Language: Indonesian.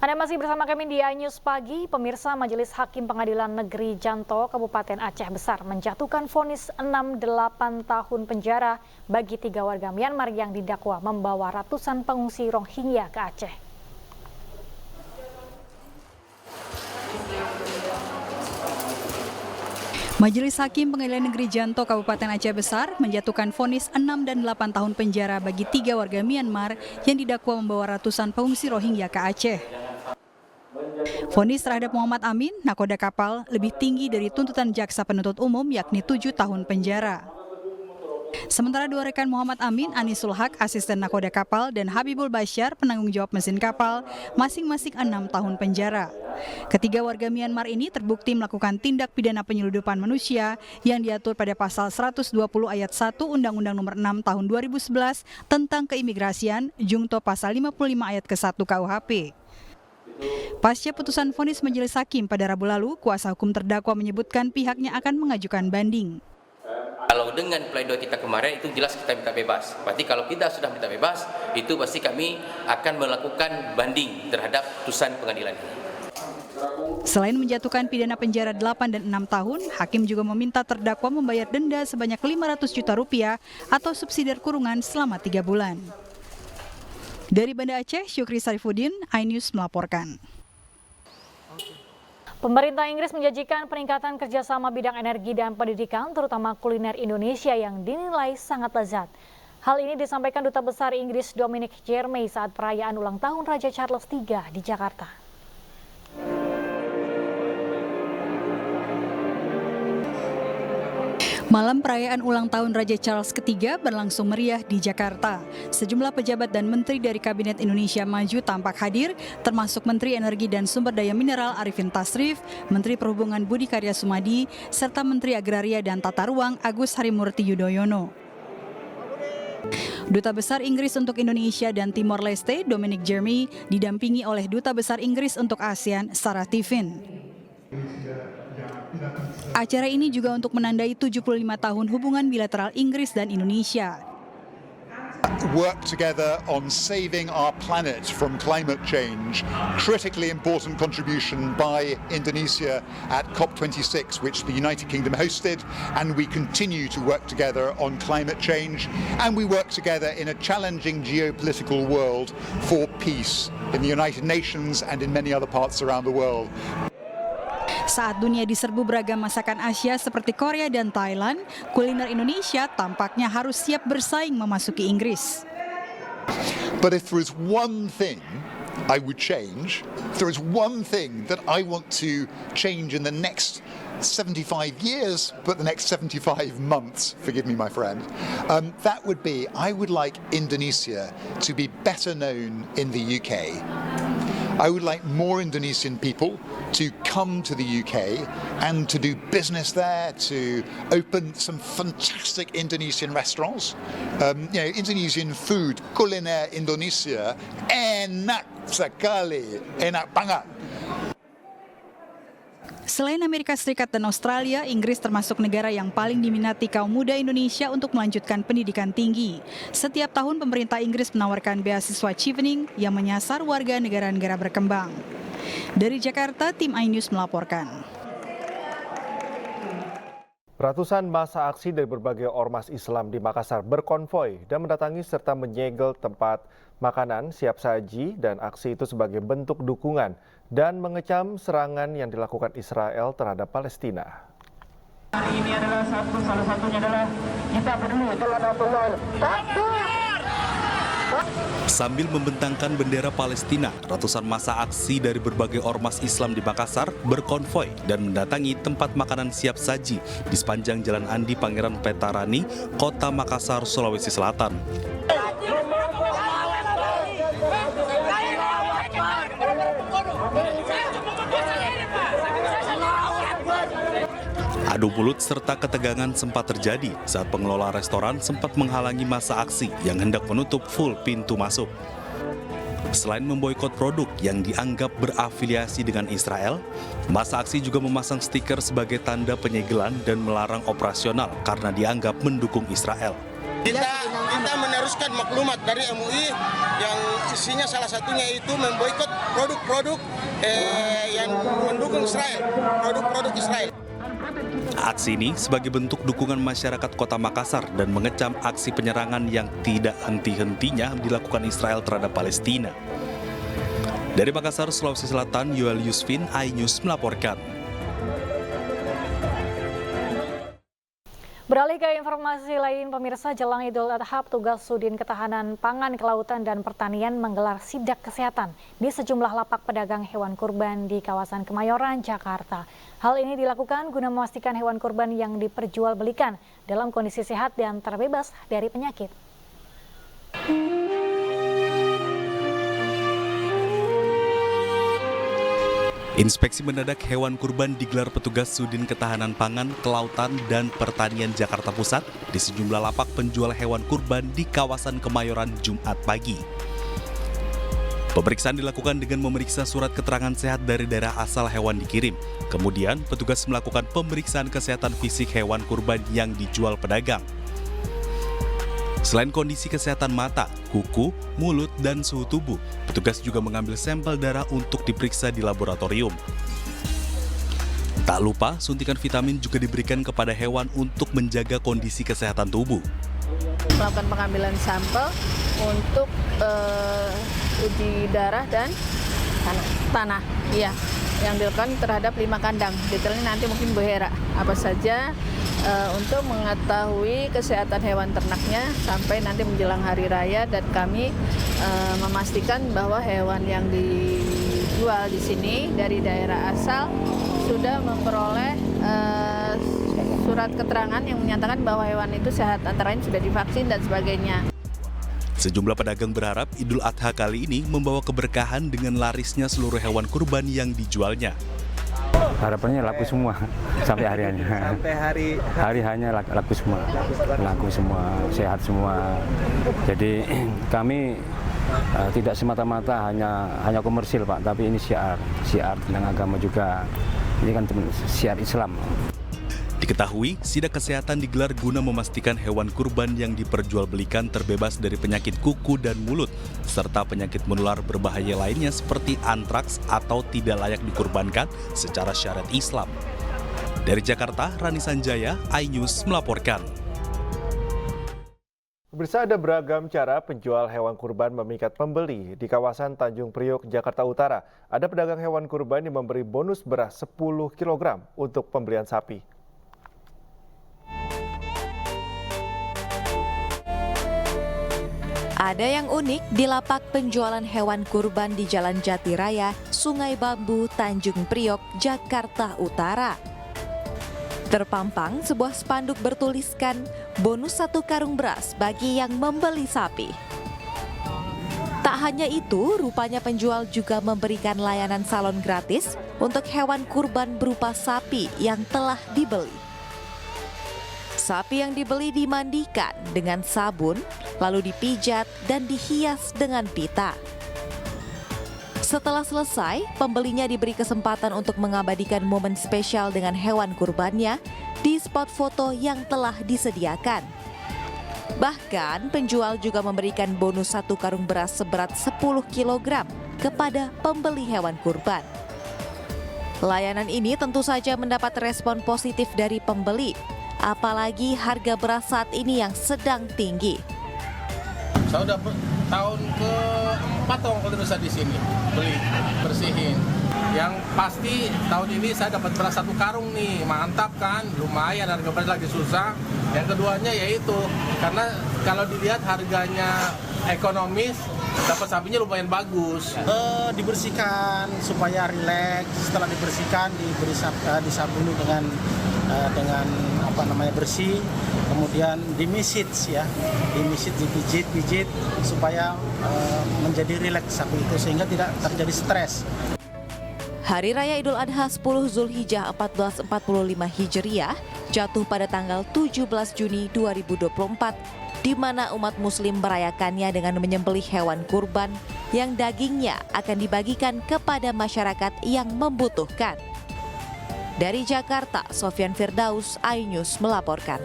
Anda masih bersama kami di iNews Pagi. Pemirsa, Majelis Hakim Pengadilan Negeri Janto, Kabupaten Aceh Besar menjatuhkan vonis 6-8 tahun penjara bagi 3 warga Myanmar yang didakwa membawa ratusan pengungsi Rohingya ke Aceh. Majelis Hakim Pengadilan Negeri Janto Kabupaten Aceh Besar menjatuhkan vonis 6 dan 8 tahun penjara bagi 3 warga Myanmar yang didakwa membawa ratusan pengungsi Rohingya ke Aceh. Vonis terhadap Muhammad Amin, nakoda kapal, lebih tinggi dari tuntutan jaksa penuntut umum yakni 7 tahun penjara. Sementara 2 rekan Muhammad Amin, Anisul Haq, asisten nakoda kapal, dan Habibul Bashar, penanggung jawab mesin kapal, masing-masing 6 tahun penjara. Ketiga warga Myanmar ini terbukti melakukan tindak pidana penyeludupan manusia yang diatur pada pasal 120 ayat 1 Undang-Undang Nomor 6 Tahun 2011 tentang keimigrasian, jungto pasal 55 ayat ke-1 KUHP. Pasca putusan vonis Majelis Hakim pada Rabu lalu, kuasa hukum terdakwa menyebutkan pihaknya akan mengajukan banding. Kalau dengan pledoi kita kemarin itu jelas kita minta bebas. Berarti kalau kita sudah minta bebas, itu pasti kami akan melakukan banding terhadap putusan pengadilan ini. Selain menjatuhkan pidana penjara 8 dan 6 tahun, hakim juga meminta terdakwa membayar denda sebanyak 500 juta rupiah atau subsidi kurungan selama 3 bulan. Dari Banda Aceh, Syukri Sarifuddin, iNews melaporkan. Pemerintah Inggris menjanjikan peningkatan kerjasama bidang energi dan pendidikan, terutama kuliner Indonesia yang dinilai sangat lezat. Hal ini disampaikan Duta Besar Inggris Dominic Jeremy saat perayaan ulang tahun Raja Charles III di Jakarta. Malam perayaan ulang tahun Raja Charles III berlangsung meriah di Jakarta. Sejumlah pejabat dan menteri dari Kabinet Indonesia Maju tampak hadir, termasuk Menteri Energi dan Sumber Daya Mineral Arifin Tasrif, Menteri Perhubungan Budi Karya Sumadi, serta Menteri Agraria dan Tata Ruang Agus Harimurti Yudhoyono. Duta Besar Inggris untuk Indonesia dan Timor Leste, Dominic Jeremy, didampingi oleh Duta Besar Inggris untuk ASEAN, Sarah Tiffin. Acara ini juga untuk menandai 75 tahun hubungan bilateral Inggris dan Indonesia. Work together on saving our planet from climate change, critically important contribution by Indonesia at COP26, which the United Kingdom hosted, and we continue to work together on climate change, and we work together in a challenging geopolitical world for peace in the United Nations and in many other parts around the world. Saat dunia diserbu beragam masakan Asia seperti Korea dan Thailand, kuliner Indonesia tampaknya harus siap bersaing memasuki Inggris. But if there is one thing I would change, if there is one thing that I want to change in the next 75 years, but the next 75 months, forgive me my friend, that would be I would like Indonesia to be better known in the UK. I would like more Indonesian people to come to the UK and to do business there, to open some fantastic Indonesian restaurants. Indonesian food, kuliner Indonesia, enak sekali, enak banget. Selain Amerika Serikat dan Australia, Inggris termasuk negara yang paling diminati kaum muda Indonesia untuk melanjutkan pendidikan tinggi. Setiap tahun pemerintah Inggris menawarkan beasiswa Chevening yang menyasar warga negara-negara berkembang. Dari Jakarta, tim iNews melaporkan. Ratusan massa aksi dari berbagai ormas Islam di Makassar berkonvoi dan mendatangi serta menyegel tempat makanan siap saji, dan aksi itu sebagai bentuk dukungan dan mengecam serangan yang dilakukan Israel terhadap Palestina. Hari ini adalah salah satunya adalah kita peduli terhadap Allah. Sambil membentangkan bendera Palestina, ratusan massa aksi dari berbagai ormas Islam di Makassar berkonvoi dan mendatangi tempat makanan siap saji di sepanjang Jalan Andi Pangeran Petarani, Kota Makassar, Sulawesi Selatan. Adu mulut serta ketegangan sempat terjadi saat pengelola restoran sempat menghalangi massa aksi yang hendak menutup full pintu masuk. Selain memboikot produk yang dianggap berafiliasi dengan Israel, massa aksi juga memasang stiker sebagai tanda penyegelan dan melarang operasional karena dianggap mendukung Israel. Kita meneruskan meneruskan maklumat dari MUI yang isinya salah satunya itu memboikot produk-produk yang mendukung Israel, produk-produk Israel. Aksi ini sebagai bentuk dukungan masyarakat Kota Makassar dan mengecam aksi penyerangan yang tidak henti-hentinya dilakukan Israel terhadap Palestina. Dari Makassar, Sulawesi Selatan, Yoel Yusfin, iNews melaporkan. Beralih ke informasi lain, pemirsa, jelang Idul Adha, petugas Sudin Ketahanan Pangan, Kelautan, dan Pertanian menggelar sidak kesehatan di sejumlah lapak pedagang hewan kurban di kawasan Kemayoran, Jakarta. Hal ini dilakukan guna memastikan hewan kurban yang diperjualbelikan dalam kondisi sehat dan terbebas dari penyakit. Inspeksi mendadak hewan kurban digelar petugas Sudin Ketahanan Pangan, Kelautan, dan Pertanian Jakarta Pusat di sejumlah lapak penjual hewan kurban di kawasan Kemayoran Jumat pagi. Pemeriksaan dilakukan dengan memeriksa surat keterangan sehat dari daerah asal hewan dikirim. Kemudian, petugas melakukan pemeriksaan kesehatan fisik hewan kurban yang dijual pedagang. Selain kondisi kesehatan mata, kuku, mulut, dan suhu tubuh, petugas juga mengambil sampel darah untuk diperiksa di laboratorium. Tak lupa, suntikan vitamin juga diberikan kepada hewan untuk menjaga kondisi kesehatan tubuh. Melakukan pengambilan sampel untuk uji darah dan tanah. Iya, yang dilakukan terhadap 5 kandang. Detailnya nanti mungkin Bu Hera apa saja untuk mengetahui kesehatan hewan ternaknya sampai nanti menjelang hari raya, dan kami memastikan bahwa hewan yang dijual di sini dari daerah asal sudah memperoleh surat keterangan yang menyatakan bahwa hewan itu sehat, antara lain sudah divaksin dan sebagainya. Sejumlah pedagang berharap Idul Adha kali ini membawa keberkahan dengan larisnya seluruh hewan kurban yang dijualnya. Harapannya laku semua sampai hari-harinya. Sampai hari-harinya laku semua, sehat semua. Jadi kami tidak semata-mata hanya komersil, Pak, tapi ini syiar tentang agama juga. Ini kan syiar Islam. Diketahui, sidak kesehatan digelar guna memastikan hewan kurban yang diperjualbelikan terbebas dari penyakit kuku dan mulut, serta penyakit menular berbahaya lainnya seperti antraks atau tidak layak dikurbankan secara syariat Islam. Dari Jakarta, Rani Sanjaya, iNews melaporkan. Pemirsa, ada beragam cara penjual hewan kurban memikat pembeli di kawasan Tanjung Priok, Jakarta Utara. Ada pedagang hewan kurban yang memberi bonus beras 10 kg untuk pembelian sapi. Ada yang unik di lapak penjualan hewan kurban di Jalan Jati Raya, Sungai Bambu, Tanjung Priok, Jakarta Utara. Terpampang sebuah spanduk bertuliskan bonus 1 karung beras bagi yang membeli sapi. Tak hanya itu, rupanya penjual juga memberikan layanan salon gratis untuk hewan kurban berupa sapi yang telah dibeli. Sapi yang dibeli dimandikan dengan sabun, lalu dipijat dan dihias dengan pita. Setelah selesai, pembelinya diberi kesempatan untuk mengabadikan momen spesial dengan hewan kurbannya di spot foto yang telah disediakan. Bahkan, penjual juga memberikan bonus 1 karung beras seberat 10 kg kepada pembeli hewan kurban. Layanan ini tentu saja mendapat respon positif dari pembeli, apalagi harga beras saat ini yang sedang tinggi. Saya udah tahun ke-4 kalau bisa di sini beli, bersihin. Yang pasti tahun ini saya dapat beras 1 karung nih, mantap kan, lumayan, harga beras lagi susah. Yang keduanya yaitu karena kalau dilihat harganya ekonomis, dapat sapinya lumayan bagus. Dibersihkan supaya rileks, setelah dibersihkan disabuni dengan bersih, kemudian dimisit ya, dipijit supaya menjadi rileks sapi itu sehingga tidak terjadi stres. Hari Raya Idul Adha 10 Zulhijjah 1445 Hijriah jatuh pada tanggal 17 Juni 2024, di mana umat muslim merayakannya dengan menyembelih hewan kurban yang dagingnya akan dibagikan kepada masyarakat yang membutuhkan. Dari Jakarta, Sofyan Firdaus, iNews melaporkan.